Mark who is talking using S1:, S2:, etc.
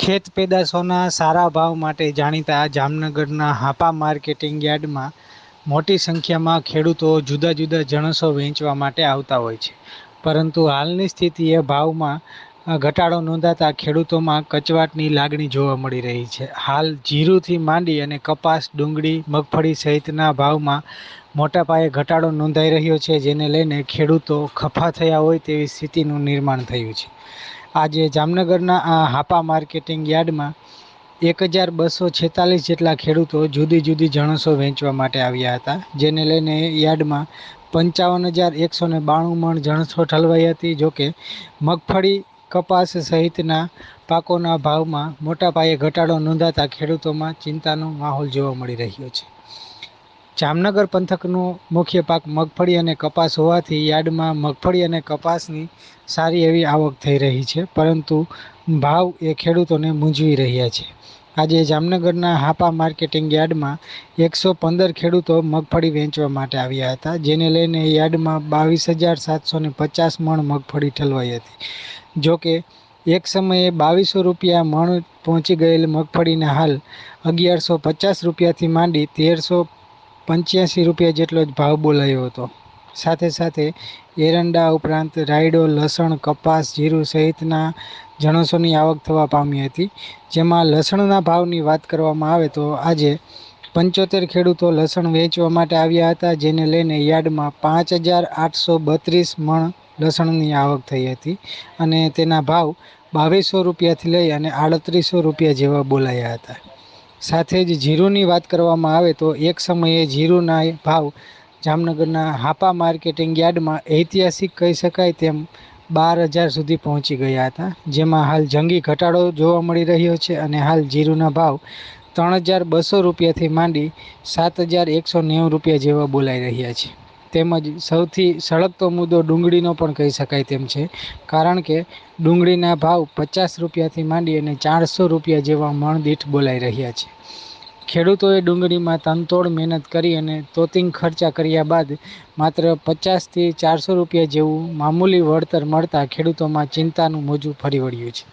S1: ખેત પેદાશોના સારા ભાવ માટે જાણીતા જામનગરના હાપા માર્કેટિંગ યાર્ડમાં મોટી સંખ્યામાં ખેડૂતો જુદા જુદા જણસો વેચવા માટે આવતા હોય છે. પરંતુ હાલની સ્થિતિએ ભાવમાં ઘટાડો નોંધાતા ખેડૂતોમાં કચવાટની લાગણી જોવા મળી રહી છે. હાલ જીરુથી માંડી અને કપાસ, ડુંગળી, મગફળી સહિતના ભાવમાં મોટા પાયે ઘટાડો નોંધાઈ રહ્યો છે, જેને લઈને ખેડૂતો ખફા થયા હોય તેવી સ્થિતિનું નિર્માણ થયું છે. આજે જામનગરના આ હાપા માર્કેટિંગ યાર્ડમાં 1246 જેટલા ખેડૂતો જુદી જુદી જણસો વેચવા માટે આવ્યા હતા, જેને લઈને યાર્ડમાં 55,192 મણ જણસો ઠલવાઈ હતી. જોકે મગફળી, કપાસ સહિતના પાકોના ભાવમાં મોટા પાયે ઘટાડો નોંધાતા ખેડૂતોમાં ચિંતાનો માહોલ જોવા મળી રહ્યો છે. જામનગર પંથકનું મુખ્ય પાક મગફળી અને કપાસ હોવાથી યાર્ડમાં મગફળી અને કપાસની સારી એવી આવક થઈ રહી છે, પરંતુ ભાવ એ ખેડૂતોને મૂંઝવી રહ્યા છે. આજે જામનગરના હાપા માર્કેટિંગ યાર્ડમાં 115 ખેડૂતો મગફળી વેચવા માટે આવ્યા હતા, જેને લઈને યાર્ડમાં 22,750 મણ મગફળી ઠલવાઈ હતી. જોકે એક સમયે 2200 રૂપિયા મણ પહોંચી ગયેલ મગફળીને હાલ 1150 રૂપિયાથી માંડી 1385 રૂપિયા જેટલો જ ભાવ બોલાયો હતો. સાથે સાથે એરંડા ઉપરાંત રાયડો, લસણ, કપાસ, જીરું સહિતના જણસોની આવક થવા પામી હતી. જેમાં લસણના ભાવની વાત કરવામાં આવે તો આજે 75 ખેડૂતો લસણ વેચવા માટે આવ્યા હતા, જેને લઈને યાર્ડમાં 5,832 મણ લસણની આવક થઈ હતી અને તેના ભાવ 2200 રૂપિયાથી લઈ અને 3800 રૂપિયા જેવા બોલાયા હતા. સાથે જ જીરુની વાત કરવામાં આવે તો એક સમયે જીરુના ભાવ જામનગરના હાપા માર્કેટિંગ યાર્ડમાં ઐતિહાસિક કહી શકાય તેમ 12,000 સુધી પહોંચી ગયા હતા, જેમાં હાલ જંગી ઘટાડો જોવા મળી રહ્યો છે અને હાલ જીરુના ભાવ 3,200 રૂપિયાથી માંડી 7,190 રૂપિયા જેવા બોલાઈ રહ્યા છે. તેમજ સૌથી સળગતો મુદ્દો ડુંગળીનો પણ કહી શકાય તેમ છે, કારણ કે ડુંગળીના ભાવ 50 રૂપિયાથી માંડી અને 400 રૂપિયા જેવા મણ દીઠ બોલાઈ રહ્યા છે. ખેડૂતોએ ડુંગળીમાં તનતોડ મહેનત કરી અને તોતિંગ ખર્ચા કર્યા બાદ માત્ર 50 થી 400 રૂપિયા જેવું મામૂલી વળતર મળતા ખેડૂતોમાં ચિંતાનું મોજું ફરી વળ્યું છે.